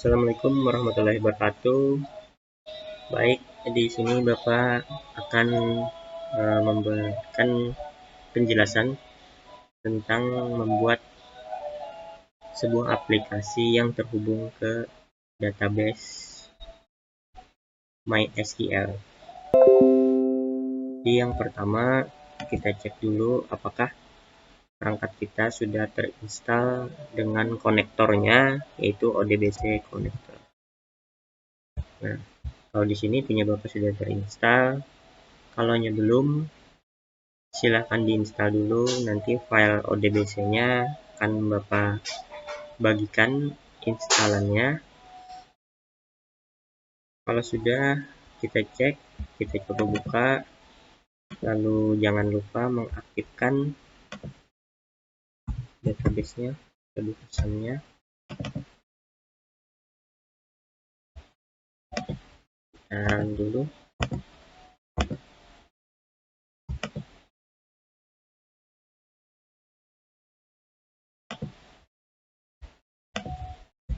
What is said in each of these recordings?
Assalamualaikum warahmatullahi wabarakatuh. Baik, di sini Bapak akan memberikan penjelasan tentang membuat sebuah aplikasi yang terhubung ke database MySQL. Jadi yang pertama kita cek dulu apakah perangkat kita sudah terinstall dengan konektornya, yaitu ODBC connector. Nah, kalau di sini punya Bapak sudah terinstall, kalau belum, silahkan diinstal dulu. Nanti file ODBC-nya akan Bapak bagikan instalannya. Kalau sudah, kita cek, kita coba buka, lalu jangan lupa mengaktifkan database-nya, pesannya. Dan dulu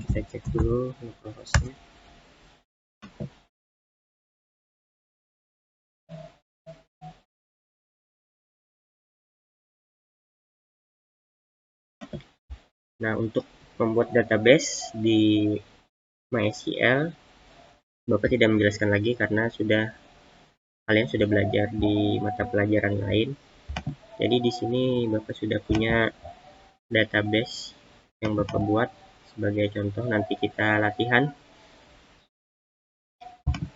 kita cek dulu localhost-nya. Nah, untuk membuat database di MySQL, Bapak tidak menjelaskan lagi karena kalian sudah belajar di mata pelajaran lain. Jadi di sini Bapak sudah punya database yang Bapak buat. Sebagai contoh, nanti kita latihan.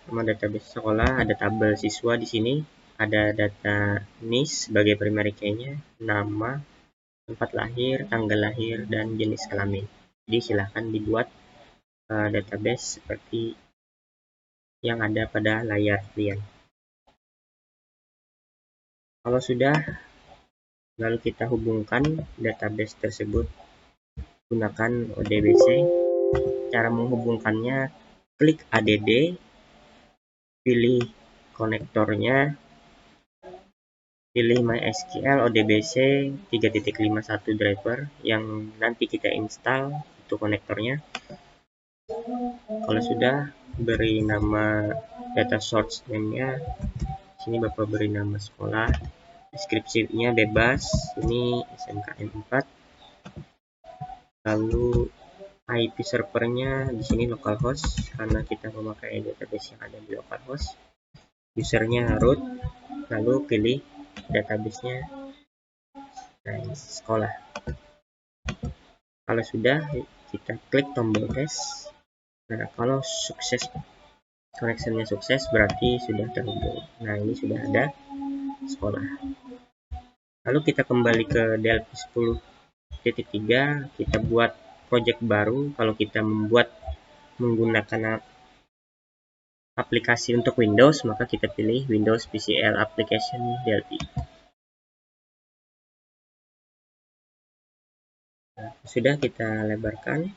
Nama database sekolah, ada tabel siswa di sini, ada data NIS sebagai primary key-nya, nama, tempat lahir, tanggal lahir, dan jenis kelamin. Jadi silahkan dibuat database seperti yang ada pada layar kalian. Kalau sudah, lalu kita hubungkan database tersebut gunakan ODBC. Cara menghubungkannya, klik add, pilih konektornya, pilih MySQL ODBC 3.51 driver yang nanti kita install itu konektornya. Kalau sudah, beri nama data source name-nya. Sini Bapak beri nama sekolah, deskripsinya bebas, ini SMKN 4. Lalu IP servernya di sini localhost karena kita memakai database yang ada di localhost. Usernya root, lalu pilih database-nya sekolah. Kalau sudah, kita klik tombol tes. Nah, kalau sukses, connection-nya sukses, berarti sudah terhubung. Nah, ini sudah ada sekolah. Lalu kita kembali ke DLP 10.3, kita buat project baru. Kalau kita menggunakan aplikasi untuk Windows, maka kita pilih Windows PCL Application DLP. Nah, sudah kita lebarkan.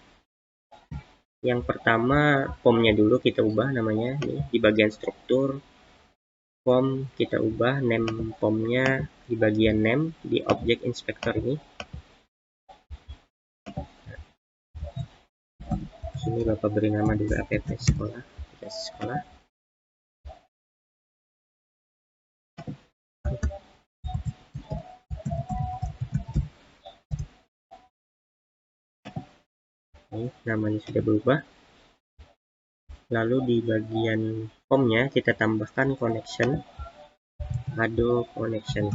Yang pertama, form-nya dulu kita ubah namanya. Nih, di bagian struktur form kita ubah name form-nya di bagian name di object inspector ini. Sini Bapak beri nama dulu app sekolah, aplikasi sekolah. Ini namanya sudah berubah. Lalu di bagian form-nya kita tambahkan connection, Adobe connection.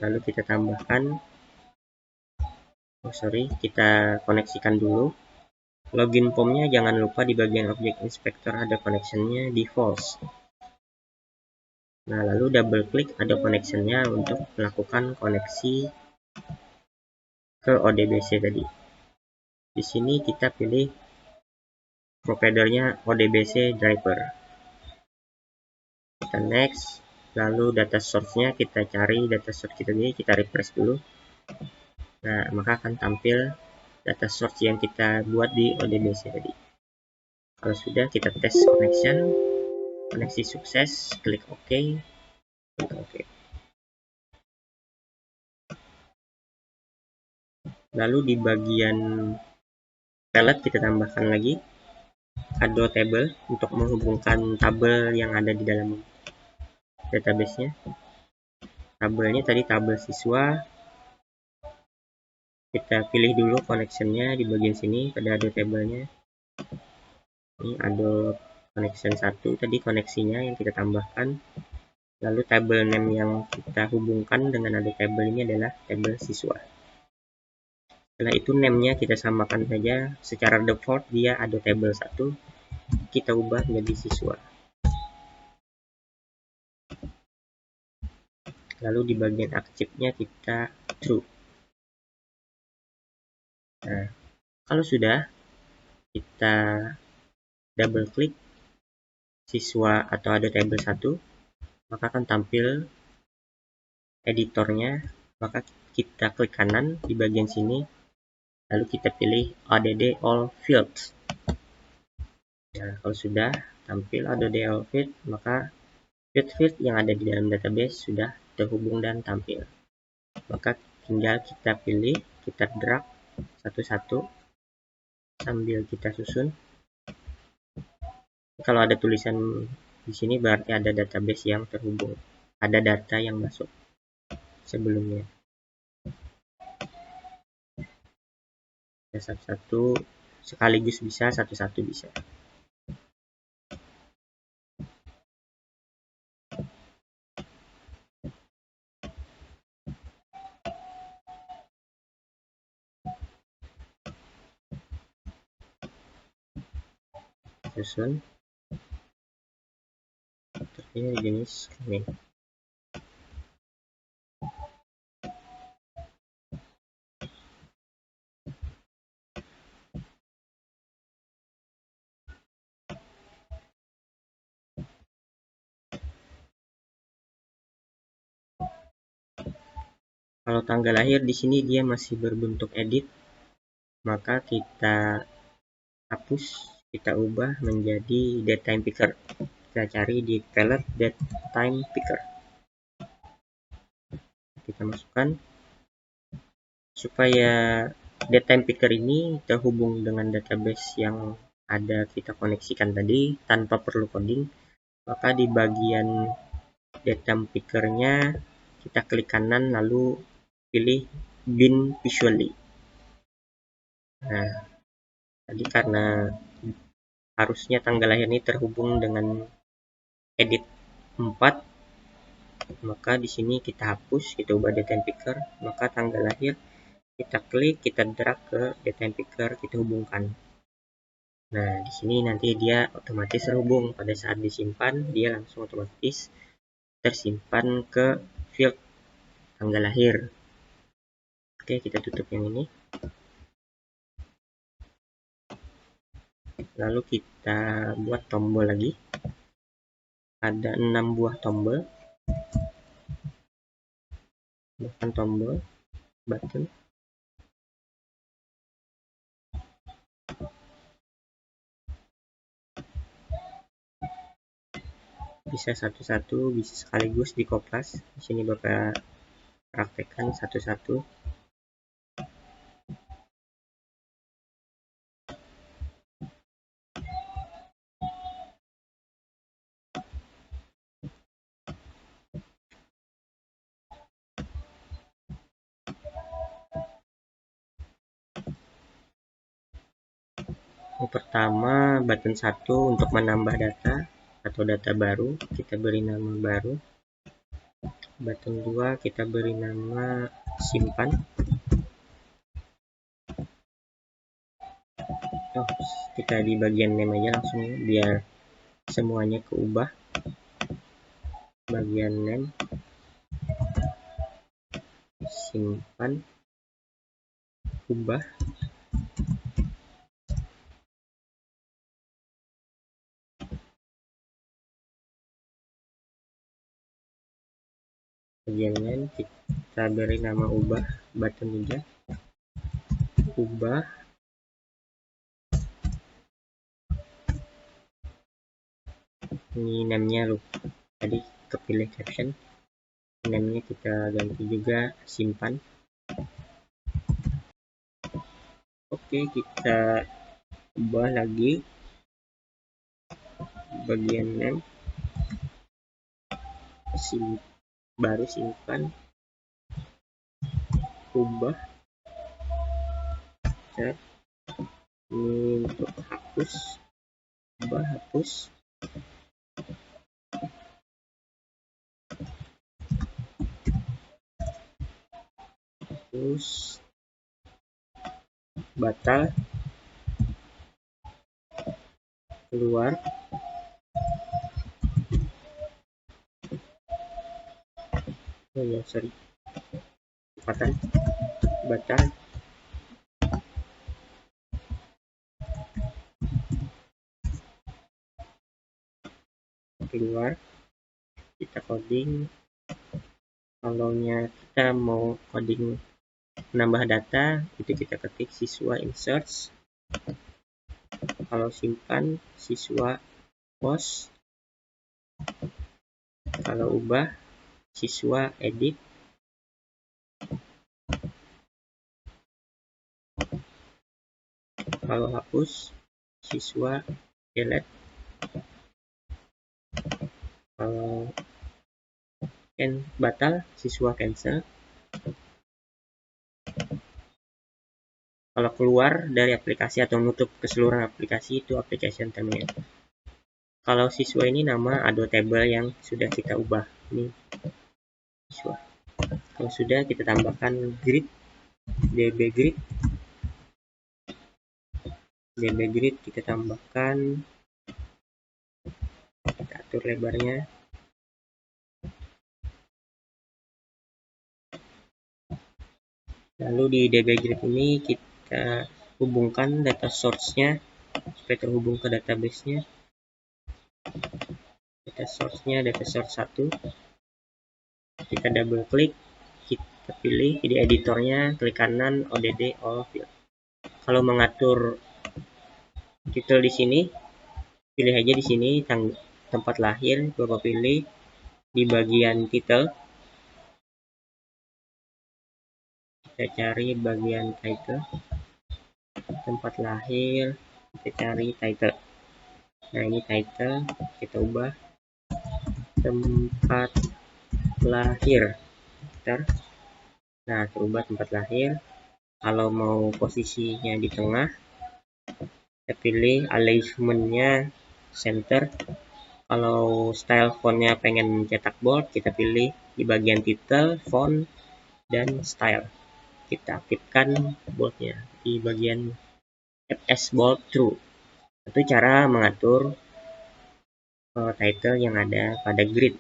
Lalu kita tambahkan, kita koneksikan dulu. Login form-nya jangan lupa di bagian object inspector ada connection-nya di false. Nah, lalu double klik ada connection-nya untuk melakukan koneksi ke ODBC tadi. Di sini kita pilih providernya ODBC driver. Kita next, lalu data source-nya kita cari data source kita ini, kita refresh dulu. Nah, maka akan tampil data source yang kita buat di ODBC tadi. Kalau sudah, kita tes connection, koneksi sukses, klik OK. Klik OK. Lalu di bagian palette kita tambahkan lagi Ado table untuk menghubungkan tabel yang ada di dalam database-nya. Tabelnya tadi tabel siswa. Kita pilih dulu connection-nya di bagian sini pada Ado table-nya. Ini Ado connection 1 tadi koneksinya yang kita tambahkan. Lalu table name yang kita hubungkan dengan Ado table ini adalah tabel siswa. Setelah itu name-nya kita samakan saja. Secara default dia Ado table 1. Kita ubah menjadi siswa. Lalu di bagian aksipnya kita true. Nah, kalau sudah, kita double klik siswa atau Ado table 1, maka akan tampil editornya. Maka kita klik kanan di bagian sini, lalu kita pilih add all fields. Nah, kalau sudah tampil add all fields, maka field yang ada di dalam database sudah terhubung dan tampil. Maka tinggal kita pilih, kita drag satu-satu sambil kita susun. Kalau ada tulisan di sini berarti ada database yang terhubung, ada data yang masuk sebelumnya. Satu-satu sekaligus bisa, satu-satu bisa. Susun. Ini jenis ini. Kalau tanggal lahir di sini dia masih berbentuk edit, maka kita hapus, kita ubah menjadi date time picker. Kita cari di palette date time picker. Kita masukkan supaya date time picker ini terhubung dengan database yang ada kita koneksikan tadi tanpa perlu coding. Maka di bagian date time picker-nya kita klik kanan lalu pilih bin visually. Nah, tadi karena harusnya tanggal lahir ini terhubung dengan edit 4, maka di sini kita hapus, kita ubah date time picker, maka tanggal lahir kita klik, kita drag ke date time picker, kita hubungkan. Nah, di sini nanti dia otomatis terhubung. Pada saat disimpan, dia langsung otomatis tersimpan ke field tanggal lahir. Oke, kita tutup yang ini. Lalu kita buat tombol lagi. Ada 6 buah tombol. Bukan tombol, button. Bisa satu-satu, bisa sekaligus di kopas. Di sini Bapak praktekkan satu-satu. Yang pertama, button 1 untuk menambah data atau data baru, kita beri nama baru. Button 2 kita beri nama simpan. Kita di bagian name aja langsung biar semuanya keubah. Bagian name, simpan, ubah. Bagian name kita beri nama ubah, button 3, ubah. Ini namanya lupa tadi, kepilih caption. Namanya kita ganti juga simpan. Oke, kita ubah lagi bagian name, baru simpan, ubah chat. Ini untuk hapus, ubah hapus, terus batal, keluar, oh ya sorry, kecepatan, batal, keluar, kita coding. Kalau kita mau coding menambah data, itu kita ketik siswa insert. Kalau simpan, siswa post. Kalau ubah, siswa edit. Kalau hapus, siswa delete. Kalau batal, siswa cancel. Kalau keluar dari aplikasi atau menutup keseluruhan aplikasi, itu application terminate. Kalau siswa ini nama ado table yang sudah kita ubah. Ini siswa. Kalau sudah, kita tambahkan grid, dbgrid. dbgrid kita tambahkan, kita atur lebarnya. Lalu di dbgrid ini kita hubungkan data source-nya supaya terhubung ke database-nya. Data source-nya data source 1. Kita double klik, kita pilih di editornya, klik kanan odd all field. Kalau mengatur title di sini, pilih aja di sini tempat lahir, Bapak pilih di bagian title. Kita cari bagian title, tempat lahir, kita cari title. Nah, ini title, kita ubah tempat lahir. Nah, terubah tempat lahir. Kalau mau posisinya di tengah, kita pilih alignment-nya center. Kalau style fontnya pengen cetak bold, kita pilih di bagian title, font, dan style. Kita aktifkan boldnya di bagian fs bold true. Itu cara mengatur title yang ada pada grid.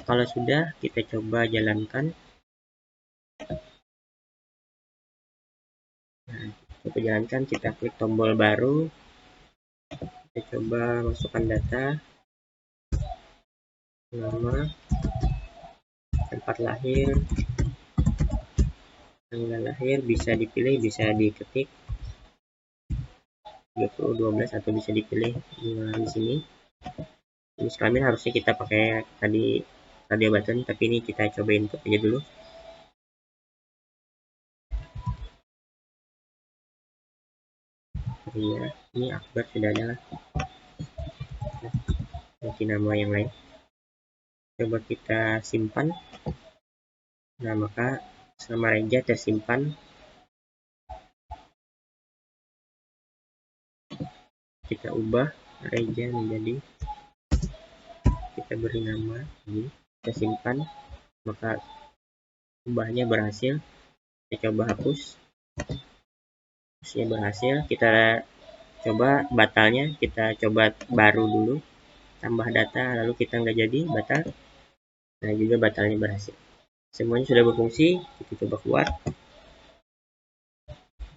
Kalau sudah, kita coba jalankan. Nah, kita jalankan, kita klik tombol baru. Kita coba masukkan data, nama, tempat lahir, tanggal lahir, bisa dipilih, bisa diketik 30/12 atau bisa dipilih di sini. Jenis kelamin harusnya kita pakai tadi radio button, tapi ini kita coba input aja dulu. Iya, ini Akbar sudah ada lah. Ganti nama yang lain. Coba kita simpan. Nah, maka nama Reja tersimpan. Kita ubah Reja menjadi, kita beri nama ini, kita simpan, maka ubahnya berhasil. Kita coba hapus, hapusnya berhasil. Kita coba batalnya, kita coba baru dulu, tambah data, lalu kita nggak jadi, batal. Nah, juga batalnya berhasil. Semuanya sudah berfungsi. Kita coba keluar,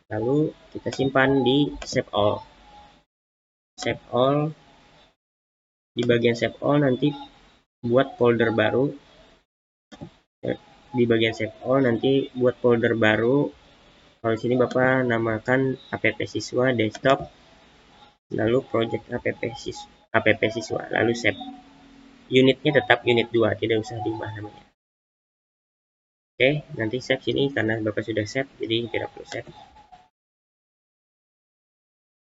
lalu kita simpan di save all. Save all, di bagian save all nanti buat folder baru. Di bagian save all nanti buat folder baru. Kalau di sini Bapak namakan app siswa desktop, lalu project app siswa, lalu save. Unitnya tetap unit 2, tidak usah diubah namanya. Oke, nanti save sini karena Bapak sudah save, jadi tidak perlu save.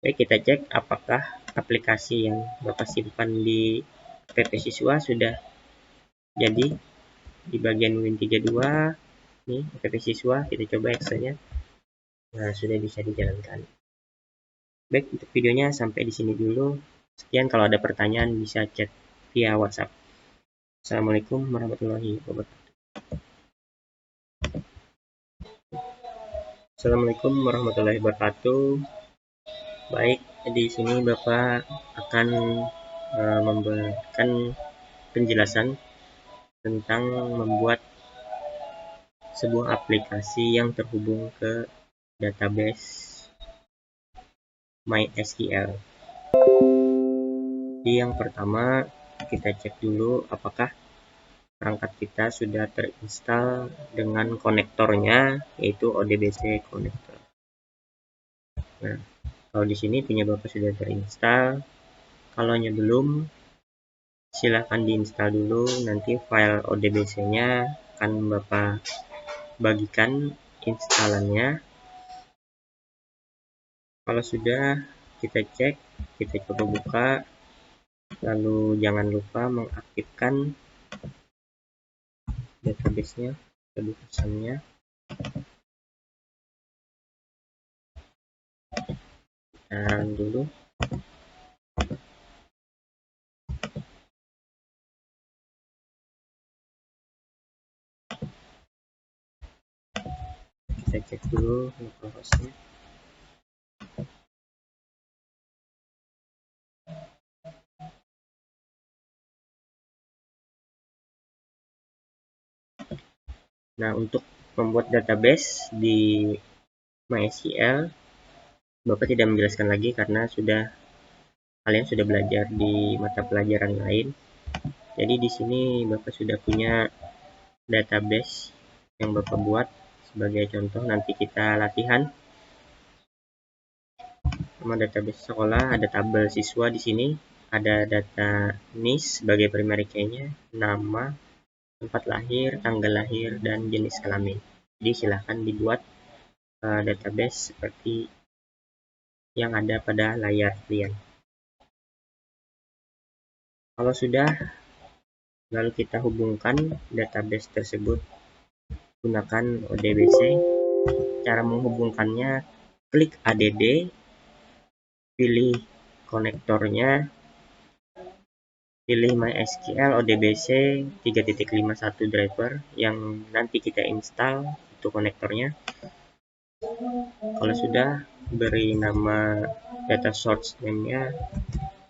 Baik, kita cek apakah aplikasi yang Bapak simpan di app siswa sudah jadi. Di bagian Win32 nih app siswa, kita coba Excel-nya. Nah, sudah bisa dijalankan. Baik, untuk videonya sampai di sini dulu. Sekian, kalau ada pertanyaan bisa chat via WhatsApp. Assalamualaikum warahmatullahi wabarakatuh. Assalamualaikum warahmatullahi wabarakatuh. Baik, di sini Bapak akan memberikan penjelasan tentang membuat sebuah aplikasi yang terhubung ke database MySQL. Jadi yang pertama, kita cek dulu apakah perangkat kita sudah terinstall dengan konektornya, yaitu ODBC connector. Nah, kalau di sini punya Bapak sudah terinstall. Kalau belum, silahkan diinstal dulu. Nanti file ODBC-nya akan Bapak bagikan instalannya. Kalau sudah, kita cek, kita coba buka. Lalu jangan lupa mengaktifkan database-nya, pesannya. Dan dulu kita cek dulu localhost-nya. Nah, untuk membuat database di MySQL, Bapak tidak menjelaskan lagi karena kalian sudah belajar di mata pelajaran lain. Jadi di sini Bapak sudah punya database yang Bapak buat. Sebagai contoh, nanti kita latihan. Sama database sekolah, ada tabel siswa di sini, ada data NIS sebagai primary key-nya, nama, tempat lahir, tanggal lahir, dan jenis kelamin. Jadi silahkan dibuat database seperti yang ada pada layar kalian. Kalau sudah, lalu kita hubungkan database tersebut gunakan ODBC. Cara menghubungkannya, klik ADD, pilih konektornya, pilih MySQL ODBC 3.51 driver yang nanti kita install itu konektornya. Kalau sudah, beri nama data source name-nya.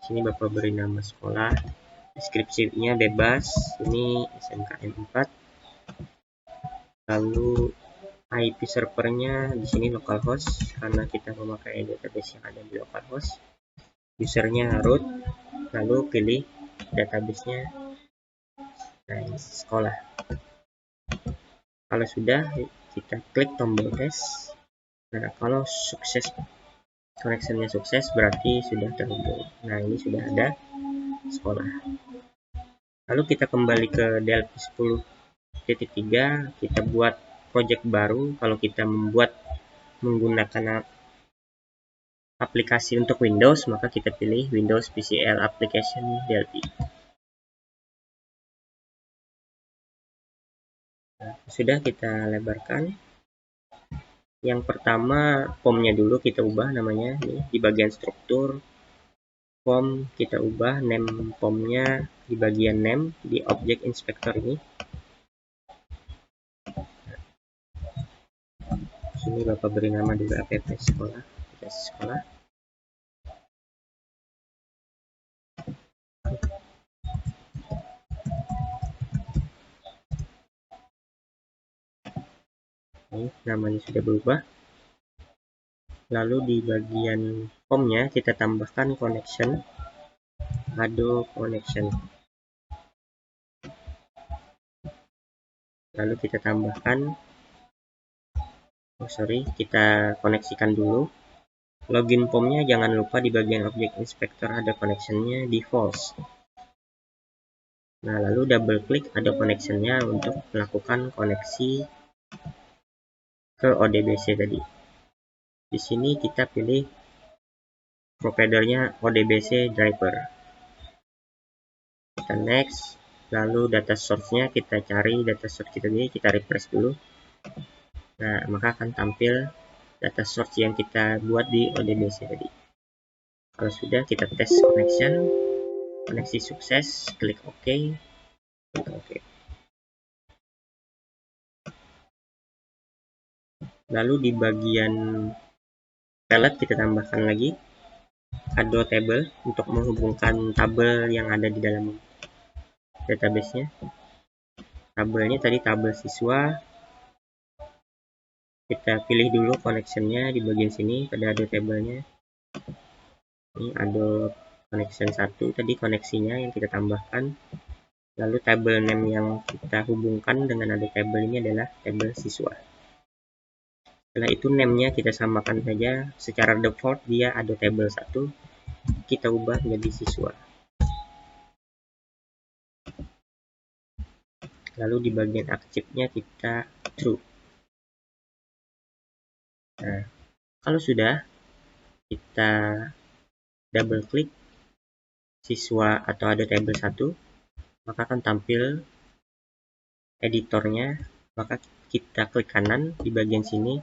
Sini Bapak beri nama sekolah, deskripsinya bebas, ini SMKN 4. Lalu IP servernya di sini localhost karena kita memakai database yang ada di localhost. Usernya root, lalu pilih database-nya sekolah. Kalau sudah, kita klik tombol tes. Nah, kalau sukses, connection-nya sukses, berarti sudah terhubung. Nah, ini sudah ada sekolah. Lalu kita kembali ke DLP 10.3, kita buat project baru. Kalau kita menggunakan aplikasi untuk Windows, maka kita pilih Windows PCL Application DLP. Nah, sudah, kita lebarkan. Yang pertama, form-nya dulu kita ubah namanya. Nih, di bagian struktur form kita ubah name form-nya di bagian name di object inspector ini. Sini Bapak beri nama juga app sekolah, aplikasi sekolah. Ini namanya sudah berubah. Lalu di bagian form-nya kita tambahkan connection, Ado connection. Lalu kita tambahkan, kita koneksikan dulu. Login form-nya jangan lupa di bagian object inspector ada connection-nya di false. Nah, lalu double klik ada connection-nya untuk melakukan koneksi ke ODBC tadi. Di sini kita pilih providernya ODBC driver. Kita next, lalu data source-nya kita cari data source kita ini, kita refresh dulu. Nah, maka akan tampil data source yang kita buat di ODBC tadi. Kalau sudah, kita tes connection, koneksi sukses, klik OK, klik OK. Lalu di bagian palette kita tambahkan lagi Ado table untuk menghubungkan tabel yang ada di dalam database-nya. Tabelnya tadi tabel siswa. Kita pilih dulu connection-nya di bagian sini pada Ado table-nya. Ini Ado connection 1 tadi koneksinya yang kita tambahkan. Lalu table name yang kita hubungkan dengan Ado table ini adalah tabel siswa. Setelah itu name-nya kita samakan saja, secara default dia Ado table 1, kita ubah menjadi siswa. Lalu di bagian aktifnya kita true. Nah, kalau sudah, kita double klik siswa atau Ado table 1, maka akan tampil editornya. Maka kita klik kanan di bagian sini,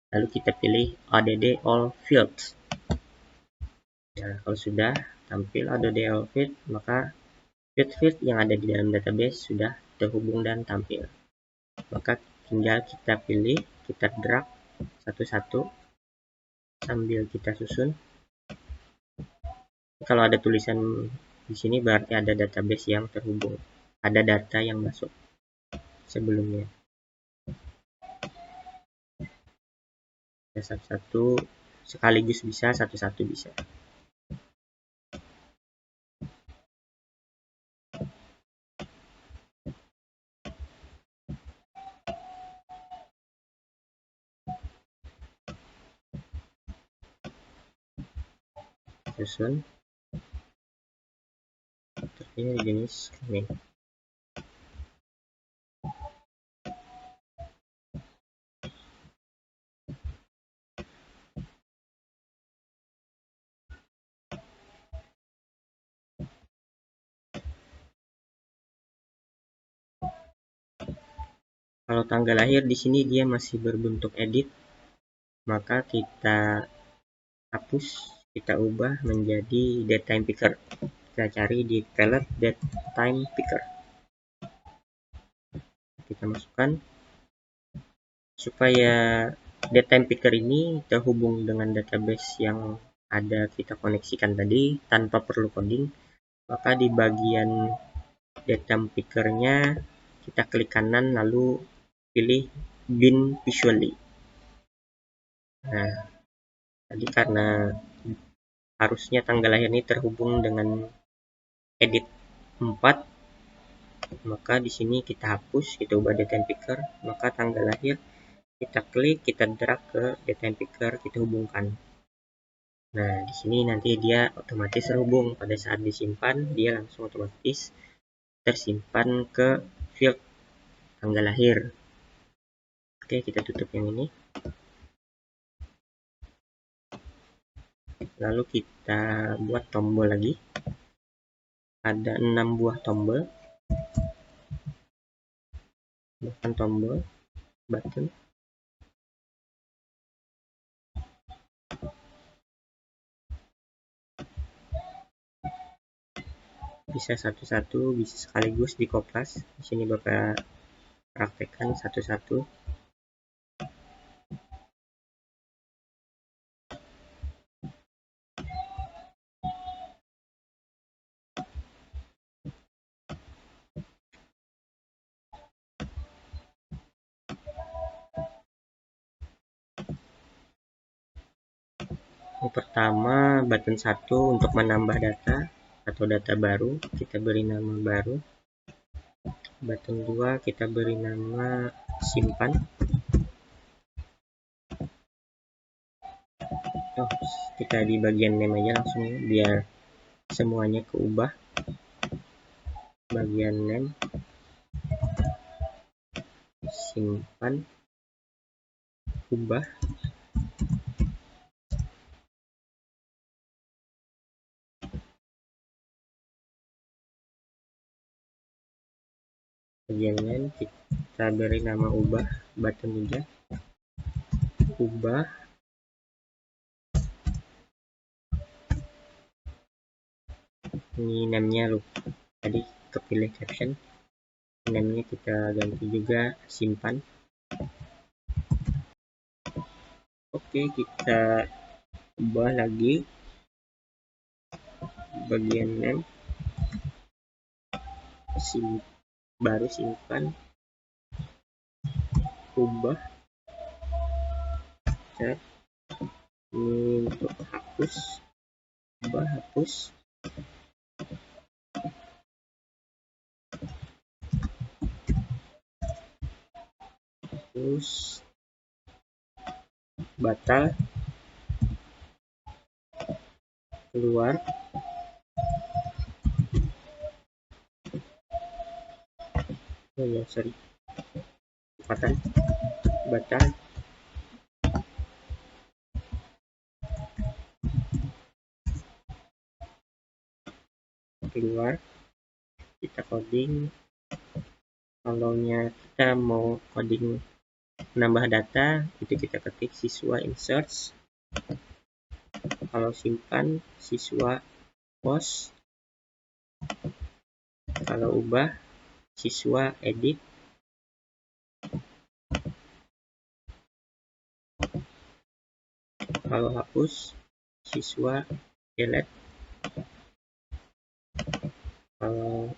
lalu kita pilih add all fields. Nah, kalau sudah tampil add all fields, maka field yang ada di dalam database sudah terhubung dan tampil. Maka tinggal kita pilih, kita drag satu-satu sambil kita susun. Kalau ada tulisan di sini berarti ada database yang terhubung, ada data yang masuk sebelumnya. Satu-satu sekaligus bisa, satu-satu bisa. Susun. Ini jenis ini. Kalau tanggal lahir di sini dia masih berbentuk edit, maka kita hapus, kita ubah menjadi date time picker. Kita cari di palette date time picker. Kita masukkan supaya date time picker ini terhubung dengan database yang ada kita koneksikan tadi tanpa perlu coding. Maka di bagian date time picker-nya kita klik kanan lalu pilih bin visually. Nah, tadi karena harusnya tanggal lahir ini terhubung dengan edit 4, maka di sini kita hapus, kita ubah date time picker, maka tanggal lahir kita klik, kita drag ke date time picker, kita hubungkan. Nah, di sini nanti dia otomatis terhubung. Pada saat disimpan, dia langsung otomatis tersimpan ke field tanggal lahir. Oke, kita tutup yang ini. Lalu kita buat tombol lagi. Ada 6 buah tombol. Bahkan tombol button. Bisa satu-satu, bisa sekaligus di kopas. Di sini Bapak praktekkan satu-satu. Yang pertama, button 1 untuk menambah data atau data baru, kita beri nama baru. Button 2 kita beri nama simpan. Kita di bagian name aja langsung biar semuanya keubah. Bagian name, simpan, ubah. bagian kita beri nama ubah button juga, ubah ini namanya lupa tadi kepilih caption, namanya kita ganti juga simpan. Oke, kita ubah lagi bagian name, baru simpan, ubah chat. Ini untuk hapus, ubah hapus, terus batal, keluar, oh ya sorry, kecepatan, batal, keluar, kita coding. Kalau kita mau coding menambah data, itu kita ketik siswa insert. Kalau simpan siswa post. Kalau ubah siswa edit. Kalau hapus siswa delete. Kalau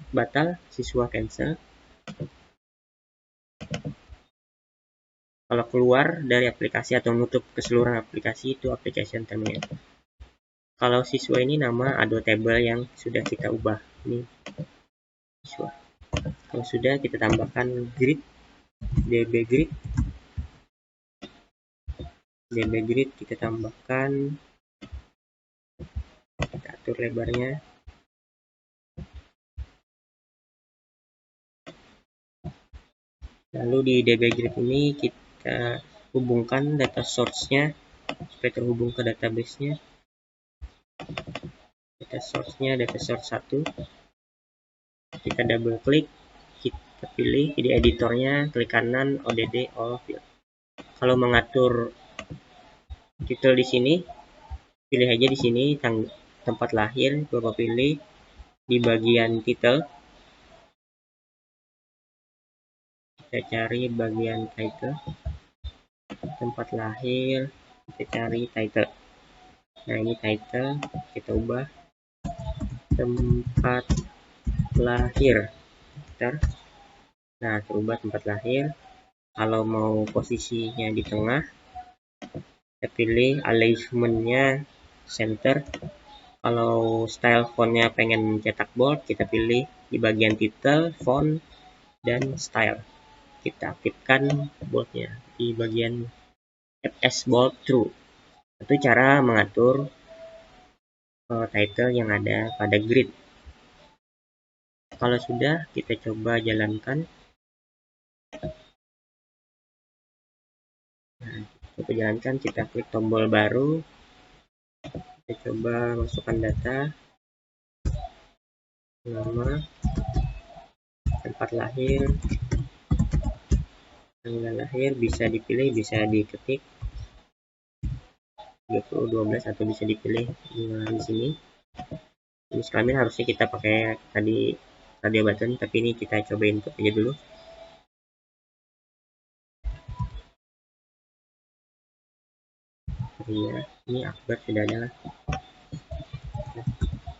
batal siswa cancel. Kalau keluar dari aplikasi atau menutup keseluruhan aplikasi itu application terminate. Kalau siswa ini nama ada table yang sudah kita ubah. Ini siswa. Kalau sudah kita tambahkan grid, dbgrid. dbgrid kita tambahkan, kita atur lebarnya. Lalu di dbgrid ini kita hubungkan data source-nya supaya terhubung ke database-nya. Data source-nya data source 1. Kita double klik, kita pilih di editornya, klik kanan odd all field. Kalau mengatur title di sini, pilih aja di sini tempat lahir, Bapak pilih di bagian title. Kita cari bagian title, tempat lahir, kita cari title. Nah ini title, kita ubah tempat lahir. Nah terubah tempat lahir. Kalau mau posisinya di tengah, kita pilih alignment-nya center. Kalau style fontnya pengen cetak bold, kita pilih di bagian title, font, dan style. Kita aktifkan boldnya di bagian fs bold true. Itu cara mengatur title yang ada pada grid. Kalau sudah, kita coba jalankan. Nah, kita jalankan, kita klik tombol baru. Kita coba masukkan data, nama, tempat lahir, tanggal lahir, bisa dipilih, bisa diketik 30/12 atau bisa dipilih di sini. Jenis kelamin harusnya kita pakai tadi radio button, tapi ini kita coba input aja dulu. Iya, ini Akbar sudah ada lah.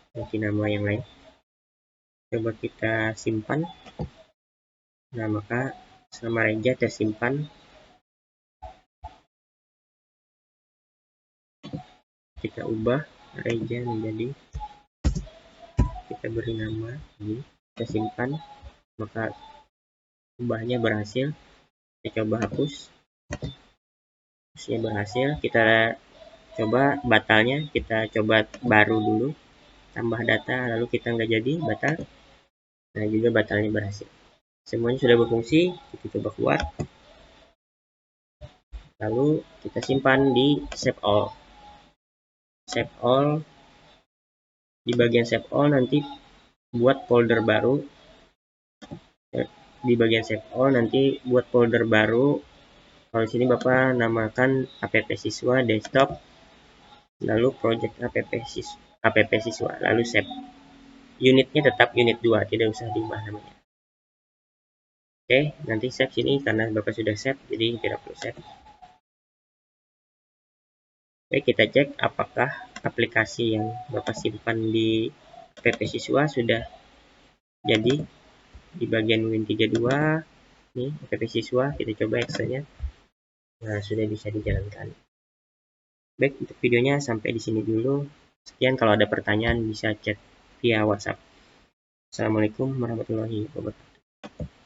Ganti nama yang lain. Coba kita simpan. Nah, maka nama Reja tersimpan. Kita ubah Reja menjadi, kita beri nama ini, kita simpan, maka ubahnya berhasil. Kita coba hapus, hapusnya berhasil. Kita coba batalnya, kita coba baru dulu, tambah data, lalu kita nggak jadi, batal. Nah juga batalnya berhasil. Semuanya sudah berfungsi. Kita coba keluar, lalu kita simpan di save all. Save all, di bagian save all nanti buat folder baru, di bagian save all nanti buat folder baru. Kalau di sini Bapak namakan app siswa desktop, lalu project app siswa, lalu save. Unitnya tetap unit 2, tidak usah diubah namanya. Oke, nanti save sini karena Bapak sudah save, jadi tidak perlu save. Oke, kita cek apakah aplikasi yang Bapak simpan di app siswa sudah jadi. Di bagian Win32 nih app siswa, kita coba Excel-nya. Nah, sudah bisa dijalankan. Baik, untuk videonya sampai di sini dulu. Sekian, kalau ada pertanyaan bisa chat via WhatsApp. Assalamualaikum warahmatullahi wabarakatuh.